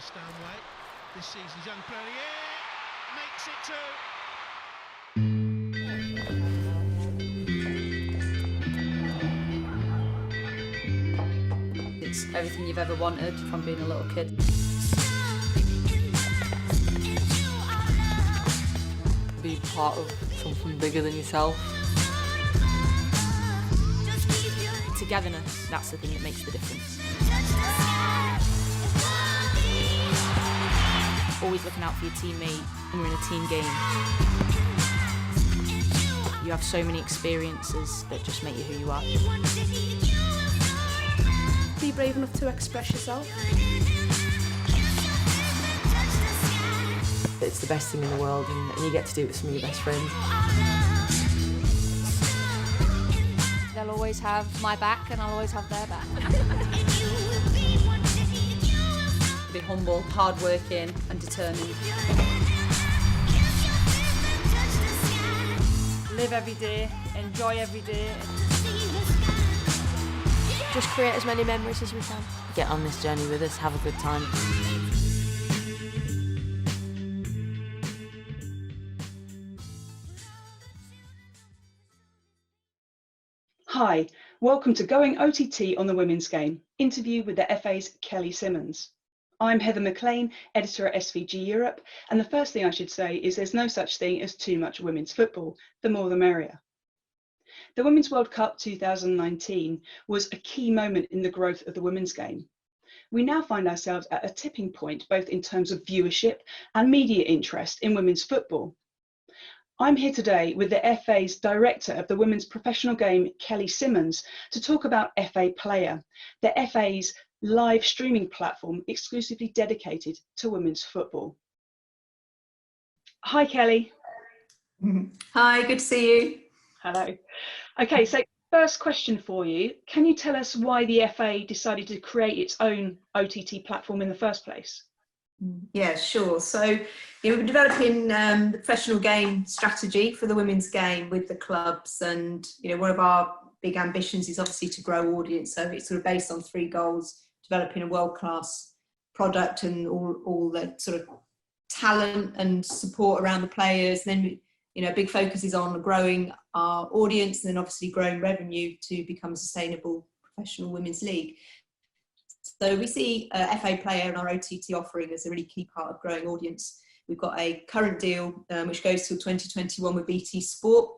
Stanway. This season's young player, makes it two. It's everything you've ever wanted from being a little kid. Be part of something bigger than yourself. Togetherness, that's the thing that makes the difference. Always looking out for your teammate when you're in a team game. You have so many experiences that just make you who you are. Be brave enough to express yourself. It's the best thing in the world, and you get to do it with some of your best friends. They'll always have my back and I'll always have their back. Be humble, hardworking and determined. Live every day, enjoy every day. Just create as many memories as we can. Get on this journey with us, have a good time. Hi, welcome to Going OTT on the Women's Game, interview with the FA's Kelly Simmons. I'm Heather McLean, editor at SVG Europe, and the first thing I should say is there's no such thing as too much women's football, the more the merrier. The Women's World Cup 2019 was a key moment in the growth of the women's game. We now find ourselves at a tipping point, both in terms of viewership and media interest in women's football. I'm here today with the FA's Director of the Women's Professional Game, Kelly Simmons, to talk about FA Player, the FA's live streaming platform exclusively dedicated to women's football. Hi, Kelly. Hi, good to see you. Hello. Okay, so first question for you. Can you tell us why the FA decided to create its own OTT platform in the first place? Yeah, sure. So we're developing the professional game strategy for the women's game with the clubs, and one of our big ambitions is obviously to grow audience. So it's sort of based on 3 goals: developing a world-class product and all the sort of talent and support around the players. Then a big focus is on growing our audience, and then obviously growing revenue to become a sustainable professional women's league. So we see FA Player and our OTT offering as a really key part of growing audience. We've got a current deal which goes till 2021 with BT Sport,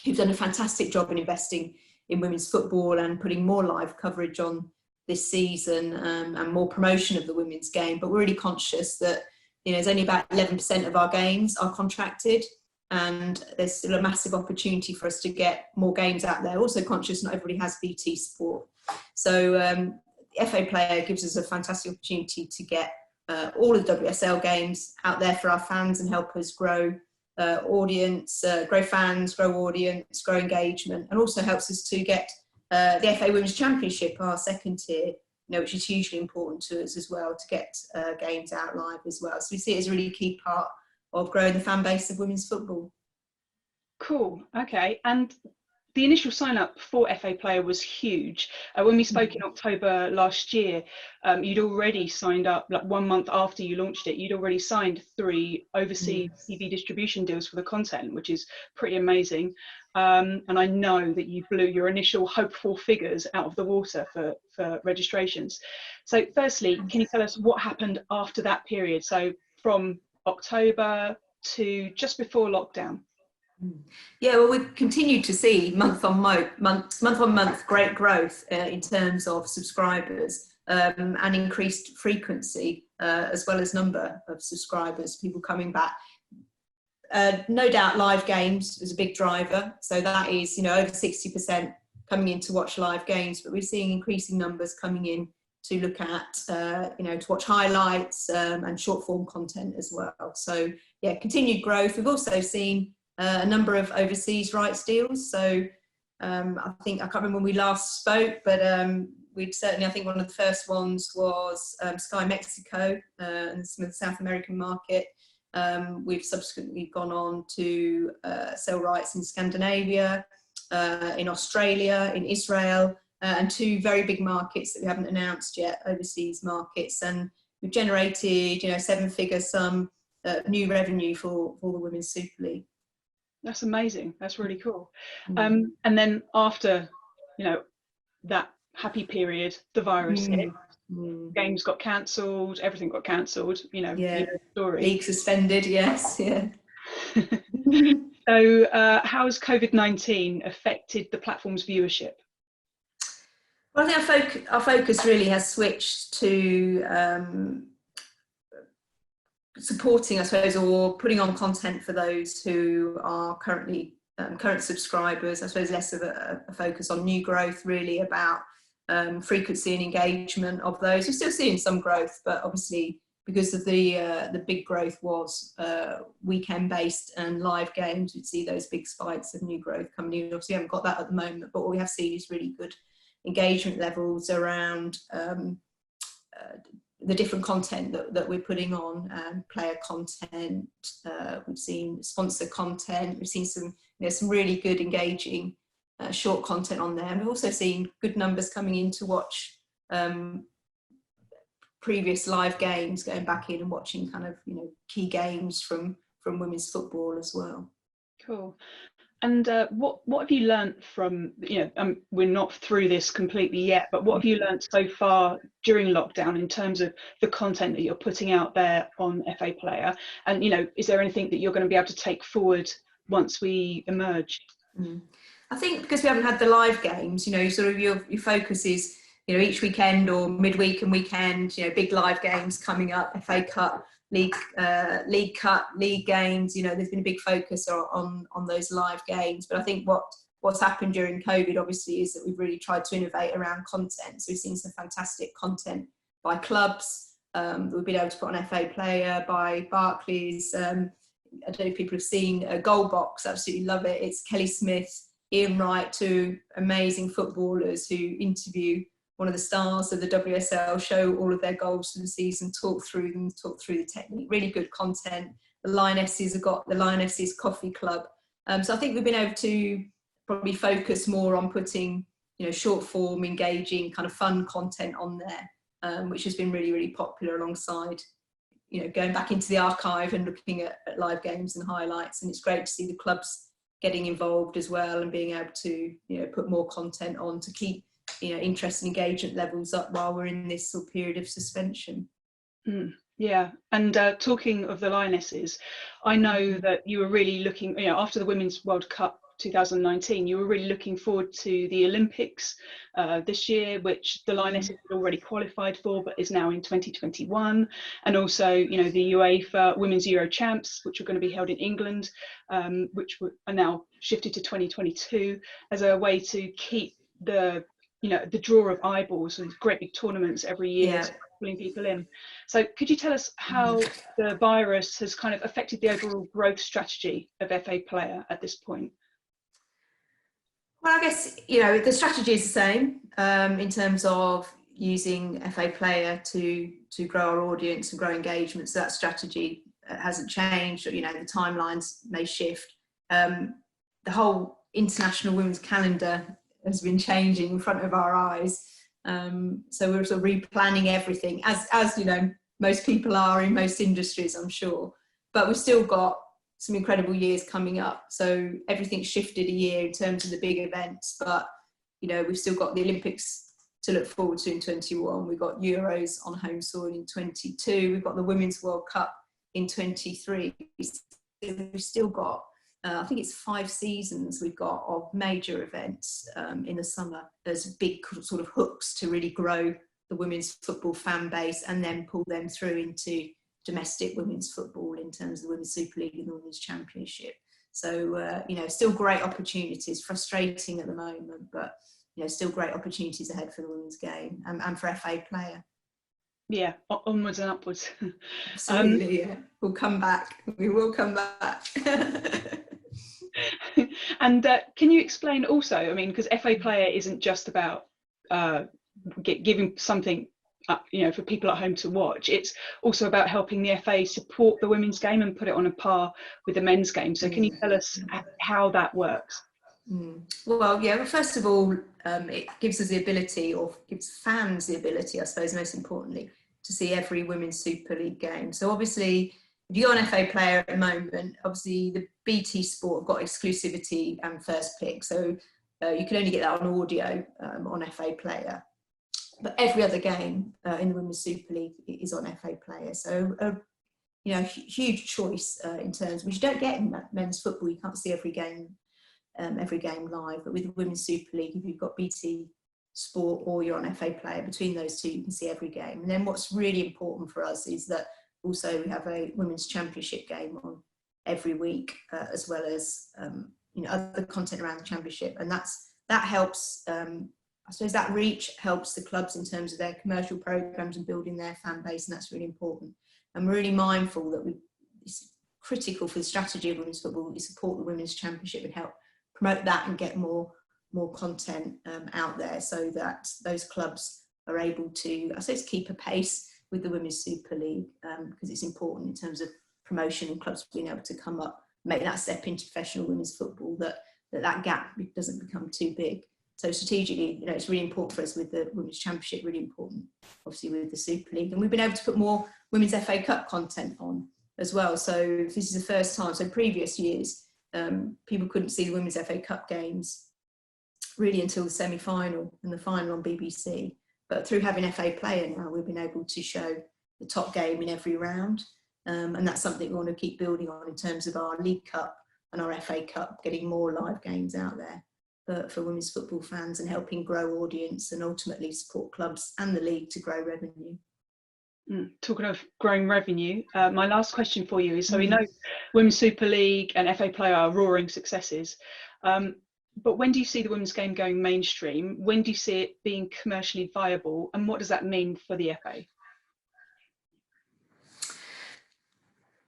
who've done a fantastic job in investing in women's football and putting more live coverage on this season and more promotion of the women's game. But we're really conscious that there's only about 11% of our games are contracted, and there's still a massive opportunity for us to get more games out there. Also conscious not everybody has BT Sport. So FA Player gives us a fantastic opportunity to get all of the WSL games out there for our fans and help us grow audience, grow fans, grow audience, grow engagement, and also helps us to get the FA Women's Championship, our second tier, which is hugely important to us as well, to get games out live as well. So we see it as a really key part of growing the fan base of women's football. Cool, okay. And the initial sign up for FA Player was huge. When we spoke in October last year, you'd already signed up, like 1 month after you launched it, you'd already signed 3 overseas TV distribution deals for the content, which is pretty amazing. And I know that you blew your initial hopeful figures out of the water for registrations. So firstly, can you tell us what happened after that period? So from October to just before lockdown. Yeah, well, we've continued to see month on month great growth in terms of subscribers and increased frequency as well as number of subscribers, people coming back. No doubt live games is a big driver. So that is, over 60% coming in to watch live games, but we're seeing increasing numbers coming in to look at, to watch highlights and short form content as well. So yeah, continued growth. We've also seen a number of overseas rights deals. So I can't remember when we last spoke, but I think one of the first ones was Sky Mexico and some of the South American market. We've subsequently gone on to sell rights in Scandinavia, in Australia, in Israel, and 2 very big markets that we haven't announced yet, overseas markets. And we've generated, 7-figure sum new revenue for the Women's Super League. That's amazing. That's really cool. Mm. And then after, that happy period, the virus hit. Games got cancelled, everything got cancelled, you know the story. League suspended, yes, yeah. So how has COVID-19 affected the platform's viewership? Well, I think our focus really has switched to supporting, I suppose, or putting on content for those who are currently current subscribers. I suppose less of a focus on new growth, really about frequency and engagement of those. We're still seeing some growth, but obviously because of the big growth was weekend based and live games, we'd see those big spikes of new growth coming in. Obviously we haven't got that at the moment, but what we have seen is really good engagement levels around the different content that we're putting on, player content, we've seen sponsor content, we've seen some really good engaging short content on there. And we've also seen good numbers coming in to watch previous live games, going back in and watching kind of key games from women's football as well. Cool. And what have you learnt from, we're not through this completely yet, but what have you learnt so far during lockdown in terms of the content that you're putting out there on FA Player? And, is there anything that you're going to be able to take forward once we emerge? I think because we haven't had the live games, sort of your focus is, each weekend or midweek and weekend, big live games coming up, FA Cup, League Cup, league games. There's been a big focus on those live games. But I think what's happened during COVID, obviously, is that we've really tried to innovate around content. So we've seen some fantastic content by clubs that we've been able to put on FA Player, by Barclays. I don't know if people have seen a Goal Box, absolutely love it. It's Kelly Smith, Ian Wright, two amazing footballers who interview one of the stars of the WSL, show all of their goals for the season, talk through them, talk through the technique. Really good content. The Lionesses have got the Lionesses Coffee Club. So I think we've been able to probably focus more on putting, short form, engaging, kind of fun content on there, which has been really, really popular alongside, going back into the archive and looking at live games and highlights. And it's great to see the clubs getting involved as well and being able to, put more content on to keep, interest and engagement levels up while we're in this sort of period of suspension. Yeah, and talking of the Lionesses, I know that you were really looking, after the Women's World Cup 2019, you were really looking forward to the Olympics this year, which the Lionesses had already qualified for, but is now in 2021. And also, the UEFA Women's Euro Champs, which are going to be held in England, which are now shifted to 2022 as a way to keep the draw of eyeballs and great big tournaments every year, pulling people in. So could you tell us how the virus has kind of affected the overall growth strategy of FA Player at this point? Well, I guess, the strategy is the same in terms of using FA Player to grow our audience and grow engagement. So that strategy hasn't changed. The timelines may shift. The whole international women's calendar has been changing in front of our eyes. So we're sort of replanning everything, as most people are in most industries, I'm sure. But we've still got some incredible years coming up. So everything's shifted a year in terms of the big events, but we've still got the Olympics to look forward to in 21. We've got Euros on home soil in 22. We've got the Women's World Cup in 23. We've still got I think it's 5 seasons we've got of major events in the summer. There's big sort of hooks to really grow the women's football fan base and then pull them through into domestic women's football in terms of the Women's Super League and the Women's Championship. So, still great opportunities, frustrating at the moment, but, still great opportunities ahead for the women's game and for FA Player. Yeah, onwards and upwards. Absolutely, yeah. We'll come back. We will come back. And can you explain also, because FA Player isn't just about giving something for people at home to watch. It's also about helping the FA support the women's game and put it on a par with the men's game. So can you tell us how that works? Well, first of all, it gives us the ability, or gives fans the ability, I suppose most importantly, to see every Women's Super League game. So obviously, if you're an FA player at the moment, obviously the BT Sport have got exclusivity and first pick. So you can only get that on audio on FA Player. But every other game in the Women's Super League is on FA Player. So, huge choice in terms, which you don't get in men's football. You can't see every game live. But with the Women's Super League, if you've got BT Sport or you're on FA Player, between those two, you can see every game. And then what's really important for us is that also we have a Women's Championship game on every week, as well as other content around the Championship. And that helps. I suppose that reach helps the clubs in terms of their commercial programs and building their fan base, and that's really important. I'm really mindful that it's critical for the strategy of women's football. We support the Women's Championship and help promote that and get more content out there, so that those clubs are able to, I suppose, keep a pace with the Women's Super League, because it's important in terms of promotion and clubs being able to come up, make that step into professional women's football, that gap doesn't become too big. So strategically, it's really important for us with the Women's Championship, really important, obviously, with the Super League. And we've been able to put more Women's FA Cup content on as well. So this is the first time. So previous years, people couldn't see the Women's FA Cup games really until the semi-final and the final on BBC. But through having FA Player now, we've been able to show the top game in every round. And that's something we want to keep building on in terms of our League Cup and our FA Cup, getting more live games out there for women's football fans and helping grow audience and ultimately support clubs and the league to grow revenue. Talking of growing revenue, my last question for you is, so we know Women's Super League and FA Player are roaring successes, but when do you see the women's game going mainstream? When do you see it being commercially viable, and what does that mean for the FA?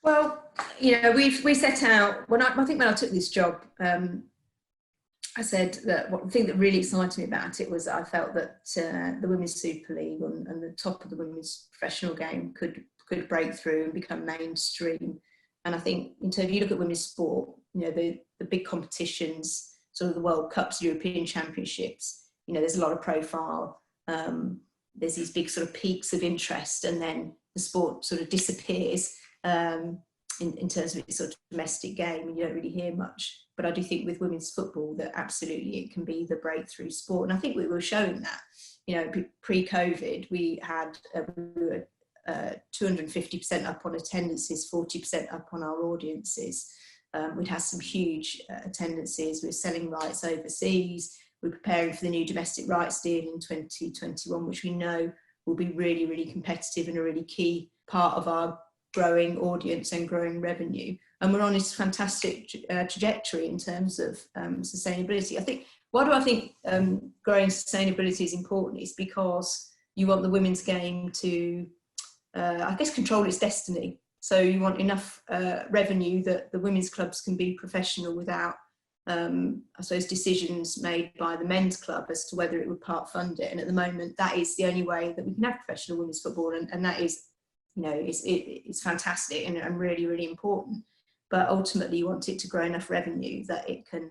Well, we set out, I think when I took this job, I said that the thing that really excited me about it was that I felt that the Women's Super League and the top of the women's professional game could break through and become mainstream. And I think in terms of, you look at women's sport, the big competitions, sort of the World Cups, European Championships, there's a lot of profile. There's these big sort of peaks of interest, and then the sport sort of disappears in terms of its sort of domestic game, and you don't really hear much. But I do think with women's football that absolutely it can be the breakthrough sport. And I think we were showing that, pre-COVID, we were 250% up on attendances, 40% up on our audiences. We'd had some huge attendances. We're selling rights overseas. We're preparing for the new domestic rights deal in 2021, which we know will be really, really competitive and a really key part of our growing audience and growing revenue. And we're on this fantastic trajectory in terms of sustainability. Why do I think growing sustainability is important is because you want the women's game to, control its destiny. So you want enough revenue that the women's clubs can be professional without, decisions made by the men's club as to whether it would part fund it. And at the moment, that is the only way that we can have professional women's football. And that is, it's fantastic and really, really important. But ultimately, you want it to grow enough revenue that it can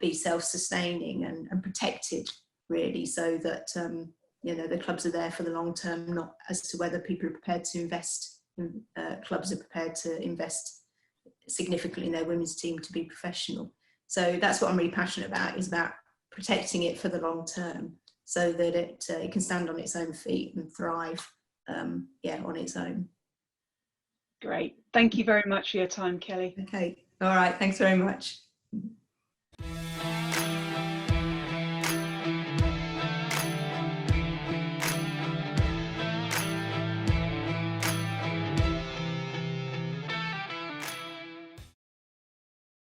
be self-sustaining and protected, really, so that the clubs are there for the long term, not as to whether people are prepared to invest. Clubs are prepared to invest significantly in their women's team to be professional. So that's what I'm really passionate about, is about protecting it for the long term, so that it can stand on its own feet and thrive, on its own. Great. Thank you very much for your time, Kelly. Okay. All right. Thanks very much.